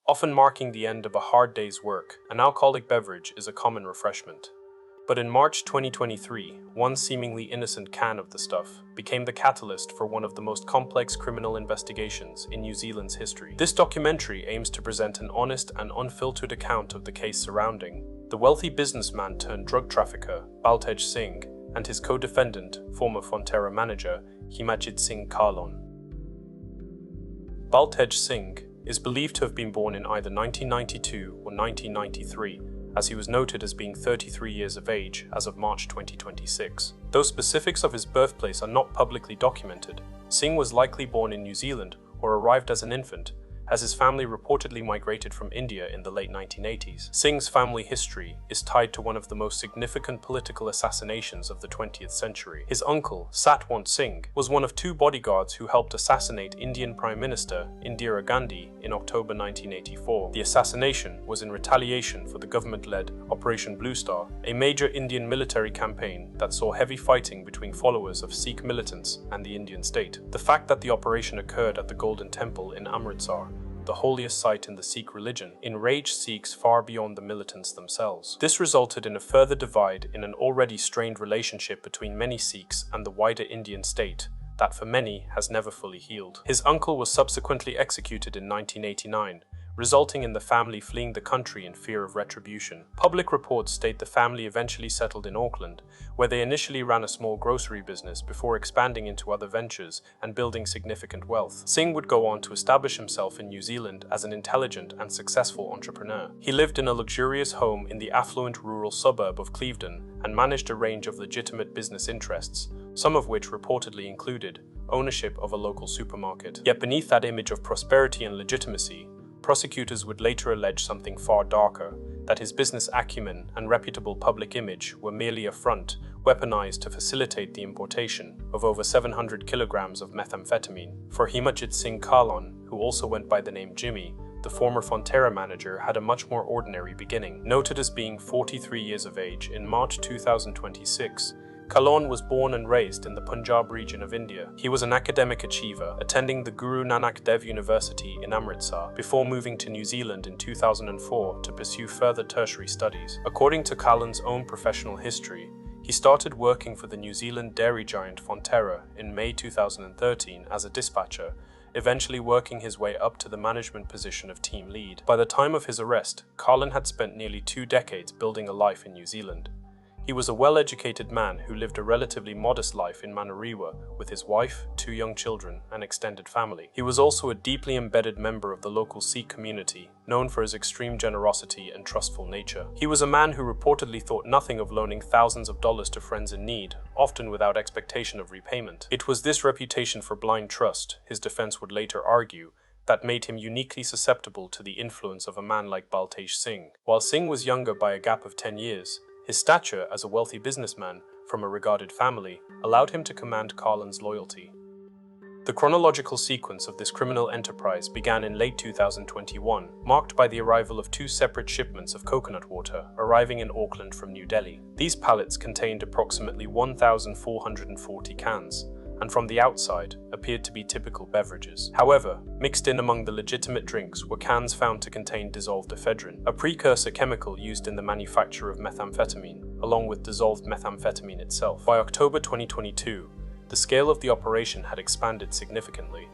Often marking the end of a hard day's work, an alcoholic beverage is a common refreshment. But in March 2023, one seemingly innocent can of the stuff became the catalyst for one of the most complex criminal investigations in New Zealand's history. This documentary aims to present an honest and unfiltered account of the case surrounding the wealthy businessman turned drug trafficker, Baltej Singh, and his co-defendant, former Fonterra manager, Himatjit Kahlon. Baltej Singh is believed to have been born in either 1992 or 1993, as he was noted as being 33 years of age as of March 2026. Though specifics of his birthplace are not publicly documented, Singh was likely born in New Zealand or arrived as an infant, as his family reportedly migrated from India in the late 1980s. Singh's family history is tied to one of the most significant political assassinations of the 20th century. His uncle, Satwant Singh, was one of two bodyguards who helped assassinate Indian Prime Minister Indira Gandhi in October 1984. The assassination was in retaliation for the government-led Operation Blue Star, a major Indian military campaign that saw heavy fighting between followers of Sikh militants and the Indian state. The fact that the operation occurred at the Golden Temple in Amritsar, the holiest site in the Sikh religion, enraged Sikhs far beyond the militants themselves. This resulted in a further divide in an already strained relationship between many Sikhs and the wider Indian state that for many has never fully healed. His uncle was subsequently executed in 1989, resulting in the family fleeing the country in fear of retribution. Public reports state the family eventually settled in Auckland, where they initially ran a small grocery business before expanding into other ventures and building significant wealth. Singh would go on to establish himself in New Zealand as an intelligent and successful entrepreneur. He lived in a luxurious home in the affluent rural suburb of Clevedon and managed a range of legitimate business interests, some of which reportedly included ownership of a local supermarket. Yet beneath that image of prosperity and legitimacy, prosecutors would later allege something far darker, that his business acumen and reputable public image were merely a front, weaponized to facilitate the importation of over 700 kilograms of methamphetamine. For Himatjit Kahlon, who also went by the name Jimmy, the former Fonterra manager had a much more ordinary beginning. Noted as being 43 years of age in March 2026, Kahlon was born and raised in the Punjab region of India. He was an academic achiever, attending the Guru Nanak Dev University in Amritsar before moving to New Zealand in 2004 to pursue further tertiary studies. According to Kahlon's own professional history, he started working for the New Zealand dairy giant Fonterra in May 2013 as a dispatcher, eventually working his way up to the management position of team lead. By the time of his arrest, Kahlon had spent nearly 2 decades building a life in New Zealand. He was a well-educated man who lived a relatively modest life in Manukau with his wife, 2 young children, and extended family. He was also a deeply embedded member of the local Sikh community, known for his extreme generosity and trustful nature. He was a man who reportedly thought nothing of loaning thousands of dollars to friends in need, often without expectation of repayment. It was this reputation for blind trust, his defense would later argue, that made him uniquely susceptible to the influence of a man like Baltej Singh. While Singh was younger by a gap of 10 years, his stature as a wealthy businessman from a regarded family allowed him to command Kahlon's loyalty. The chronological sequence of this criminal enterprise began in late 2021, marked by the arrival of 2 separate shipments of coconut water arriving in Auckland from New Delhi. These pallets contained approximately 1,440 cans, and from the outside appeared to be typical beverages. However, mixed in among the legitimate drinks were cans found to contain dissolved ephedrine, a precursor chemical used in the manufacture of methamphetamine, along with dissolved methamphetamine itself. By October 2022, the scale of the operation had expanded significantly.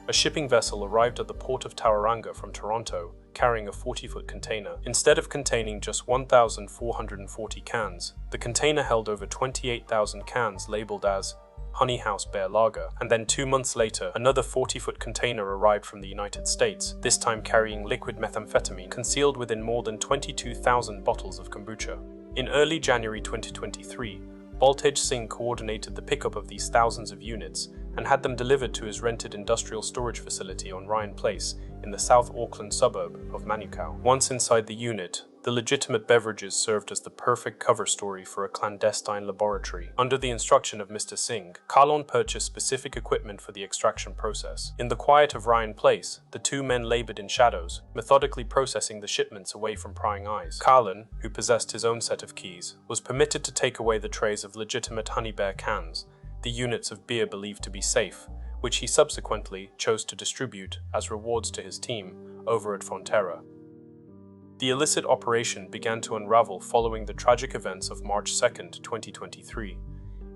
A shipping vessel arrived at the Port of Tauranga from Toronto, carrying a 40-foot container. Instead of containing just 1,440 cans, the container held over 28,000 cans labeled as Honey House Bear Lager, and then 2 months later, another 40-foot container arrived from the United States, this time carrying liquid methamphetamine concealed within more than 22,000 bottles of kombucha. In early January 2023, Baltej Singh coordinated the pickup of these thousands of units and had them delivered to his rented industrial storage facility on Ryan Place in the South Auckland suburb of Manukau. Once inside the unit, the legitimate beverages served as the perfect cover story for a clandestine laboratory. Under the instruction of Mr. Singh, Kahlon purchased specific equipment for the extraction process. In the quiet of Ryan Place, the 2 men labored in shadows, methodically processing the shipments away from prying eyes. Kahlon, who possessed his own set of keys, was permitted to take away the trays of legitimate Honey Bear cans, the units of beer believed to be safe, which he subsequently chose to distribute as rewards to his team, over at Fonterra. The illicit operation began to unravel following the tragic events of March 2, 2023.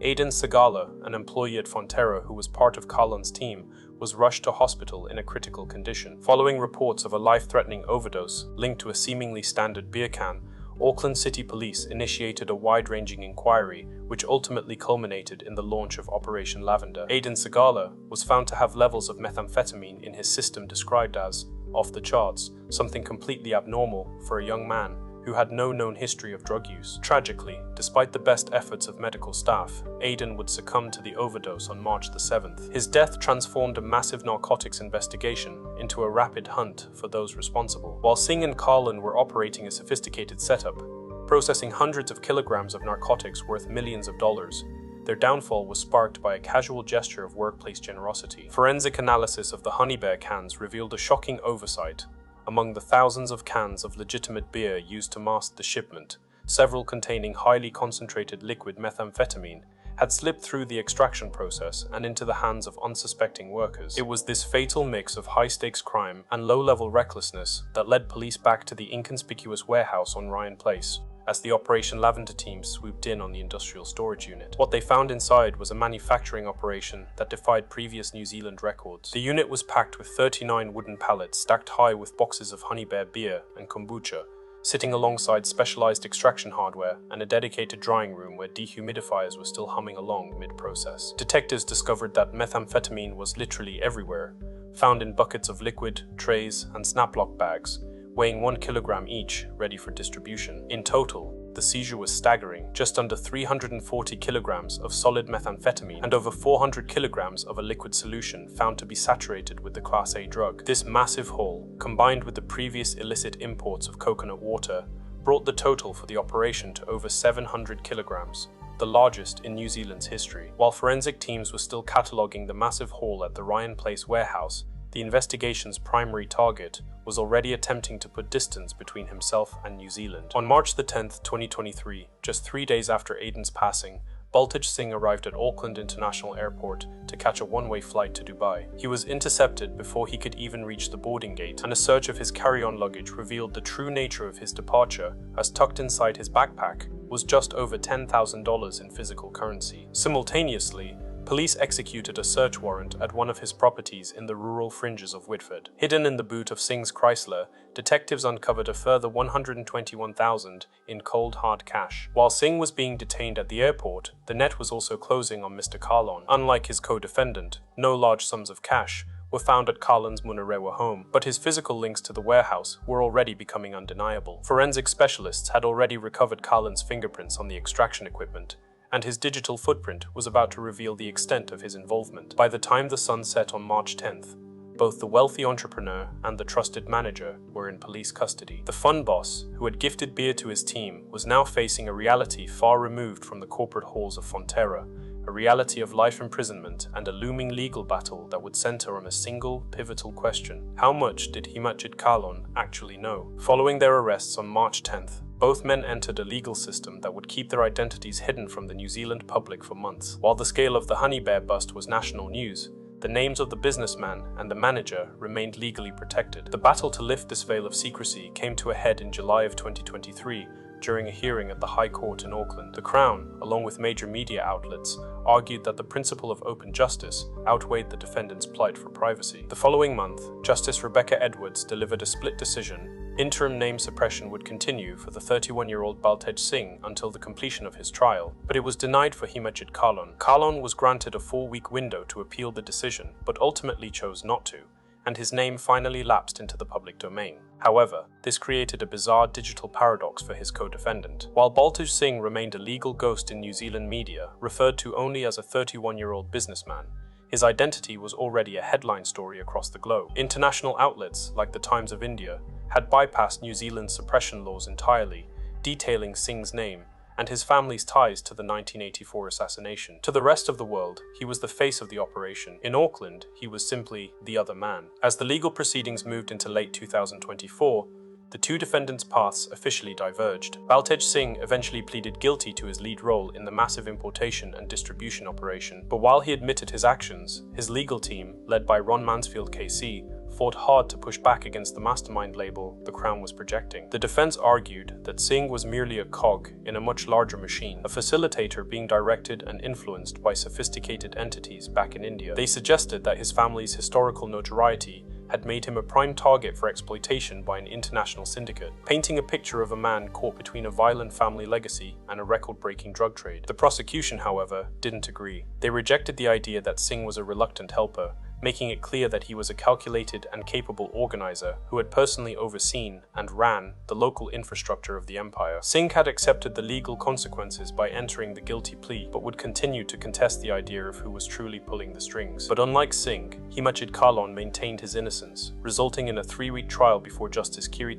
Aiden Sagala, an employee at Fonterra who was part of Kahlon's team, was rushed to hospital in a critical condition. Following reports of a life-threatening overdose linked to a seemingly standard beer can, Auckland City Police initiated a wide-ranging inquiry, which ultimately culminated in the launch of Operation Lavender. Aiden Sagala was found to have levels of methamphetamine in his system described as off the charts, something completely abnormal for a young man who had no known history of drug use. Tragically, despite the best efforts of medical staff, Aiden would succumb to the overdose on March the 7th. His death transformed a massive narcotics investigation into a rapid hunt for those responsible. While Singh and Kahlon were operating a sophisticated setup, processing hundreds of kilograms of narcotics worth millions of dollars, their downfall was sparked by a casual gesture of workplace generosity. Forensic analysis of the Honey Bear cans revealed a shocking oversight. Among the thousands of cans of legitimate beer used to mask the shipment, several containing highly concentrated liquid methamphetamine had slipped through the extraction process and into the hands of unsuspecting workers. It was this fatal mix of high-stakes crime and low-level recklessness that led police back to the inconspicuous warehouse on Ryan Place as the Operation Lavender team swooped in on the industrial storage unit. What they found inside was a manufacturing operation that defied previous New Zealand records. The unit was packed with 39 wooden pallets stacked high with boxes of Honey Bear beer and kombucha, sitting alongside specialized extraction hardware and a dedicated drying room where dehumidifiers were still humming along mid-process. Detectives discovered that methamphetamine was literally everywhere, found in buckets of liquid, trays, and snaplock bags, weighing 1 kilogram each, ready for distribution. In total, the seizure was staggering, just under 340 kilograms of solid methamphetamine and over 400 kilograms of a liquid solution found to be saturated with the Class A drug. This massive haul, combined with the previous illicit imports of coconut water, brought the total for the operation to over 700 kilograms, the largest in New Zealand's history. While forensic teams were still cataloguing the massive haul at the Ryan Place warehouse, the investigation's primary target was already attempting to put distance between himself and New Zealand. On March the 10th, 2023, just 3 days after Aiden's passing, Baltej Singh arrived at Auckland International Airport to catch a one-way flight to Dubai. He was intercepted before he could even reach the boarding gate, and a search of his carry-on luggage revealed the true nature of his departure, as tucked inside his backpack was just over $10,000 in physical currency. Simultaneously, police executed a search warrant at one of his properties in the rural fringes of Whitford. Hidden in the boot of Singh's Chrysler, detectives uncovered a further $121,000 in cold hard cash. While Singh was being detained at the airport, the net was also closing on Mr. Kahlon. Unlike his co-defendant, no large sums of cash were found at Kahlon's Munarewa home, but his physical links to the warehouse were already becoming undeniable. Forensic specialists had already recovered Kahlon's fingerprints on the extraction equipment, and his digital footprint was about to reveal the extent of his involvement. By the time the sun set on March 10th, both the wealthy entrepreneur and the trusted manager were in police custody. The fun boss, who had gifted beer to his team, was now facing a reality far removed from the corporate halls of Fonterra, a reality of life imprisonment and a looming legal battle that would center on a single, pivotal question. How much did Himatjit Kahlon actually know? Following their arrests on March 10th, both men entered a legal system that would keep their identities hidden from the New Zealand public for months. While the scale of the Honey Bear bust was national news, the names of the businessman and the manager remained legally protected. The battle to lift this veil of secrecy came to a head in July of 2023 during a hearing at the High Court in Auckland. The Crown, along with major media outlets, argued that the principle of open justice outweighed the defendant's plight for privacy. The following month, Justice Rebecca Edwards delivered a split decision. Interim name suppression would continue for the 31-year-old Baltej Singh until the completion of his trial, but it was denied for Himatjit Kahlon. Kahlon was granted a 4-week window to appeal the decision, but ultimately chose not to, and his name finally lapsed into the public domain. However, this created a bizarre digital paradox for his co-defendant. While Baltej Singh remained a legal ghost in New Zealand media, referred to only as a 31-year-old businessman, his identity was already a headline story across the globe. International outlets, like the Times of India, had bypassed New Zealand's suppression laws entirely, detailing Singh's name and his family's ties to the 1984 assassination. To the rest of the world, he was the face of the operation. In Auckland, he was simply the other man. As the legal proceedings moved into late 2024, the two defendants' paths officially diverged. Baltej Singh eventually pleaded guilty to his lead role in the massive importation and distribution operation, but while he admitted his actions, his legal team, led by Ron Mansfield KC, fought hard to push back against the mastermind label the Crown was projecting. The defense argued that Singh was merely a cog in a much larger machine, a facilitator being directed and influenced by sophisticated entities back in India. They suggested that his family's historical notoriety had made him a prime target for exploitation by an international syndicate, painting a picture of a man caught between a violent family legacy and a record-breaking drug trade. The prosecution, however, didn't agree. They rejected the idea that Singh was a reluctant helper, making it clear that he was a calculated and capable organizer who had personally overseen and ran the local infrastructure of the empire. Singh had accepted the legal consequences by entering the guilty plea, but would continue to contest the idea of who was truly pulling the strings. But unlike Singh, Himatjit Kahlon maintained his innocence, resulting in a 3-week trial before Justice Kiwi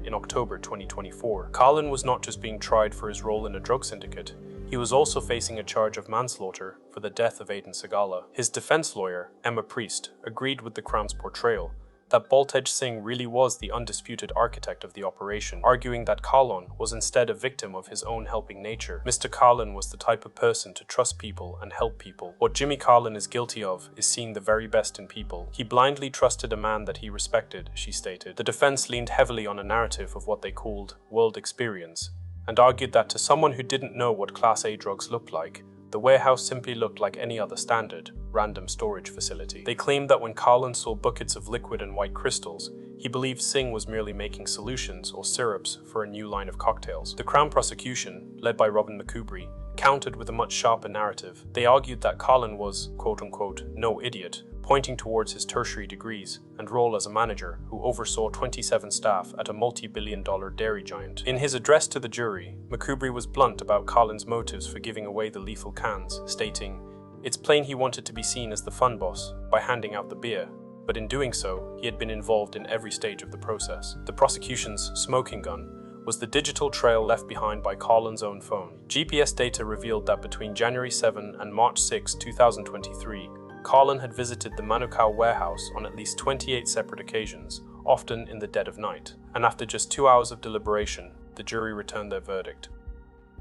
in October 2024. Kahlon was not just being tried for his role in a drug syndicate, he was also facing a charge of manslaughter for the death of Aiden Sagala. His defense lawyer, Emma Priest, agreed with the Crown's portrayal that Baltej Singh really was the undisputed architect of the operation, arguing that Kahlon was instead a victim of his own helping nature. Mr. Kahlon was the type of person to trust people and help people. What Jimmy Kahlon is guilty of is seeing the very best in people. He blindly trusted a man that he respected, she stated. The defense leaned heavily on a narrative of what they called world experience, and argued that to someone who didn't know what Class A drugs looked like, the warehouse simply looked like any other standard, random storage facility. They claimed that when Kahlon saw buckets of liquid and white crystals, he believed Singh was merely making solutions or syrups for a new line of cocktails. The Crown prosecution, led by Robin McCubry, countered with a much sharper narrative. They argued that Kahlon was, quote-unquote, no idiot, pointing towards his tertiary degrees and role as a manager who oversaw 27 staff at a multi-billion-dollar dairy giant. In his address to the jury, McCubry was blunt about Kahlon's motives for giving away the lethal cans, stating, "It's plain he wanted to be seen as the fun boss by handing out the beer, but in doing so, he had been involved in every stage of the process." The prosecution's smoking gun was the digital trail left behind by Kahlon's own phone. GPS data revealed that between January 7 and March 6, 2023, Kahlon had visited the Manukau warehouse on at least 28 separate occasions, often in the dead of night. And after just 2 hours of deliberation, the jury returned their verdict: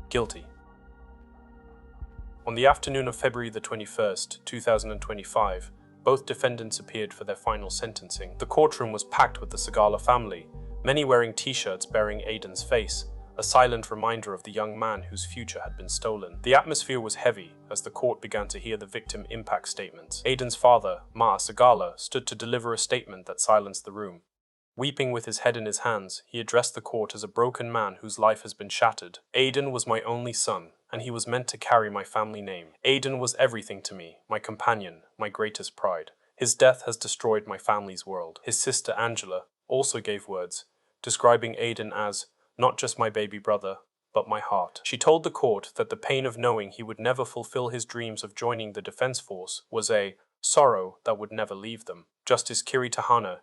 guilty. On the afternoon of February the 21st, 2025, both defendants appeared for their final sentencing. The courtroom was packed with the Sagala family, many wearing t-shirts bearing Aiden's face, a silent reminder of the young man whose future had been stolen. The atmosphere was heavy as the court began to hear the victim impact statements. Aiden's father, Ma Sagala, stood to deliver a statement that silenced the room. Weeping with his head in his hands, he addressed the court as a broken man whose life has been shattered. "Aiden was my only son, and he was meant to carry my family name. Aiden was everything to me, my companion, my greatest pride. His death has destroyed my family's world." His sister Angela also gave words, describing Aiden as not just my baby brother, but my heart. She told the court that the pain of knowing he would never fulfill his dreams of joining the defense force was a sorrow that would never leave them. Justice Kiwi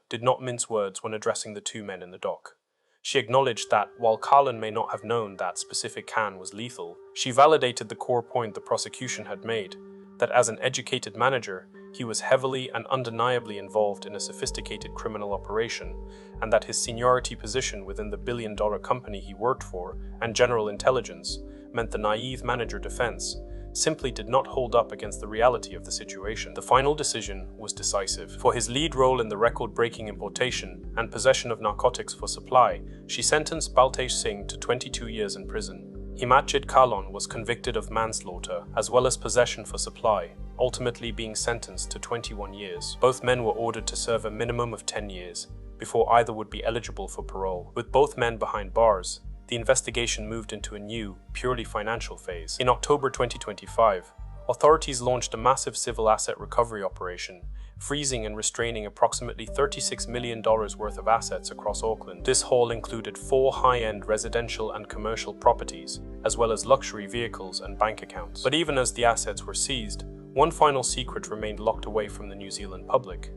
did not mince words when addressing the two men in the dock. She acknowledged that, while Kahlon may not have known that specific can was lethal, she validated the core point the prosecution had made, that as an educated manager, he was heavily and undeniably involved in a sophisticated criminal operation, and that his seniority position within the billion-dollar company he worked for and general intelligence meant the naive manager defense simply did not hold up against the reality of the situation. The final decision was decisive. For his lead role in the record-breaking importation and possession of narcotics for supply, she sentenced Baltej Singh to 22 years in prison. Himatjit Kahlon was convicted of manslaughter as well as possession for supply, ultimately being sentenced to 21 years. Both men were ordered to serve a minimum of 10 years, before either would be eligible for parole. With both men behind bars, the investigation moved into a new, purely financial phase. In October 2025, authorities launched a massive civil asset recovery operation, freezing and restraining approximately $36 million worth of assets across Auckland. This haul included 4 high-end residential and commercial properties, as well as luxury vehicles and bank accounts. But even as the assets were seized, one final secret remained locked away from the New Zealand public.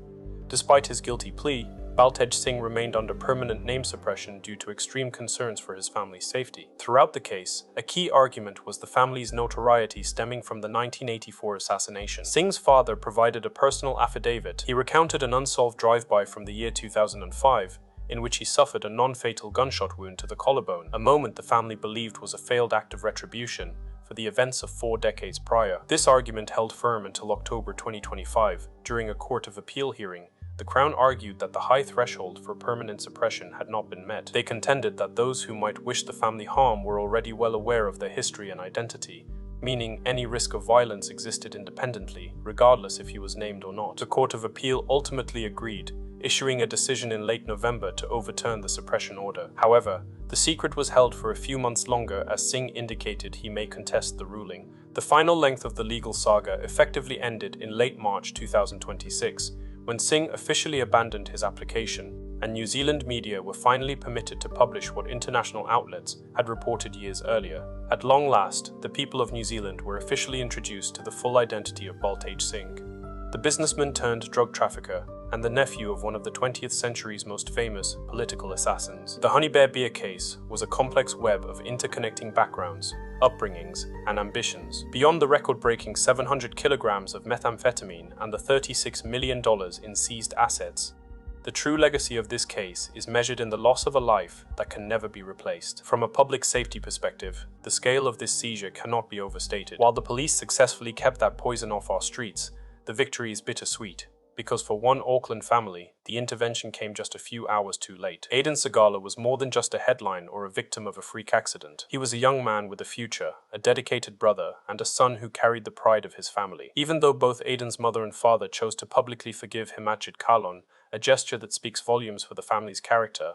Despite his guilty plea, Baltej Singh remained under permanent name suppression due to extreme concerns for his family's safety. Throughout the case, a key argument was the family's notoriety stemming from the 1984 assassination. Singh's father provided a personal affidavit. He recounted an unsolved drive-by from the year 2005, in which he suffered a non-fatal gunshot wound to the collarbone, a moment the family believed was a failed act of retribution for the events of 4 decades prior. This argument held firm until October 2025, during a Court of Appeal hearing, The Crown argued that the high threshold for permanent suppression had not been met. They contended that those who might wish the family harm were already well aware of their history and identity, meaning any risk of violence existed independently, regardless if he was named or not. The Court of Appeal ultimately agreed, issuing a decision in late November to overturn the suppression order. However, the secret was held for a few months longer as Singh indicated he may contest the ruling. The final length of the legal saga effectively ended in late March 2026, when Singh officially abandoned his application, and New Zealand media were finally permitted to publish what international outlets had reported years earlier. At long last, the people of New Zealand were officially introduced to the full identity of Baltej Singh, the businessman turned drug trafficker and the nephew of one of the 20th century's most famous political assassins. The Honey Bear beer case was a complex web of interconnecting backgrounds, upbringings, and ambitions. Beyond the record-breaking 700 kilograms of methamphetamine and the $36 million in seized assets, the true legacy of this case is measured in the loss of a life that can never be replaced. From a public safety perspective, the scale of this seizure cannot be overstated. While the police successfully kept that poison off our streets, the victory is bittersweet, because for one Auckland family, the intervention came just a few hours too late. Aiden Sagala was more than just a headline or a victim of a freak accident. He was a young man with a future, a dedicated brother, and a son who carried the pride of his family. Even though both Aiden's mother and father chose to publicly forgive Himatjit Kahlon, a gesture that speaks volumes for the family's character,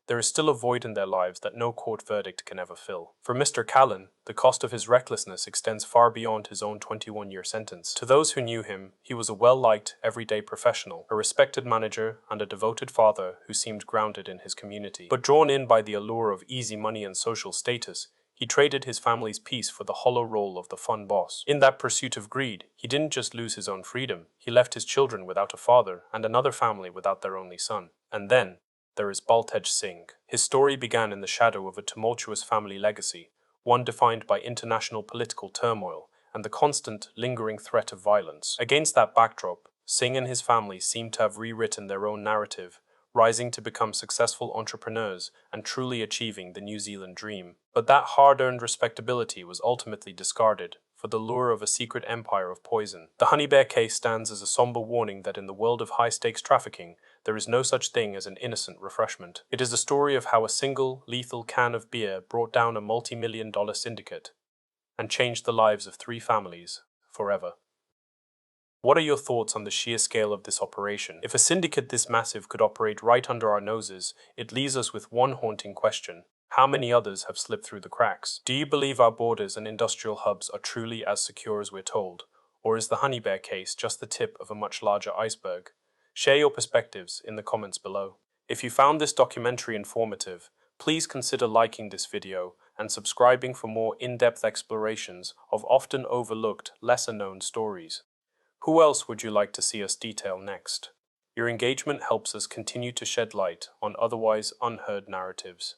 there is still a void in their lives that no court verdict can ever fill. For Mr. Kahlon, the cost of his recklessness extends far beyond his own 21-year sentence. To those who knew him, he was a well-liked, everyday professional, a respected manager, and a devoted father who seemed grounded in his community. But drawn in by the allure of easy money and social status, he traded his family's peace for the hollow role of the fun boss. In that pursuit of greed, he didn't just lose his own freedom, he left his children without a father and another family without their only son. And then, there is Baltej Singh. His story began in the shadow of a tumultuous family legacy, one defined by international political turmoil and the constant, lingering threat of violence. Against that backdrop, Singh and his family seem to have rewritten their own narrative, rising to become successful entrepreneurs and truly achieving the New Zealand dream. But that hard-earned respectability was ultimately discarded for the lure of a secret empire of poison. The Honey Bear case stands as a somber warning that in the world of high-stakes trafficking, there is no such thing as an innocent refreshment. It is the story of how a single, lethal can of beer brought down a multi-million-dollar syndicate and changed the lives of 3 families forever. What are your thoughts on the sheer scale of this operation? If a syndicate this massive could operate right under our noses, it leaves us with one haunting question. How many others have slipped through the cracks? Do you believe our borders and industrial hubs are truly as secure as we're told? Or is the Honey Bear case just the tip of a much larger iceberg? Share your perspectives in the comments below. If you found this documentary informative, please consider liking this video and subscribing for more in-depth explorations of often overlooked, lesser-known stories. Who else would you like to see us detail next? Your engagement helps us continue to shed light on otherwise unheard narratives.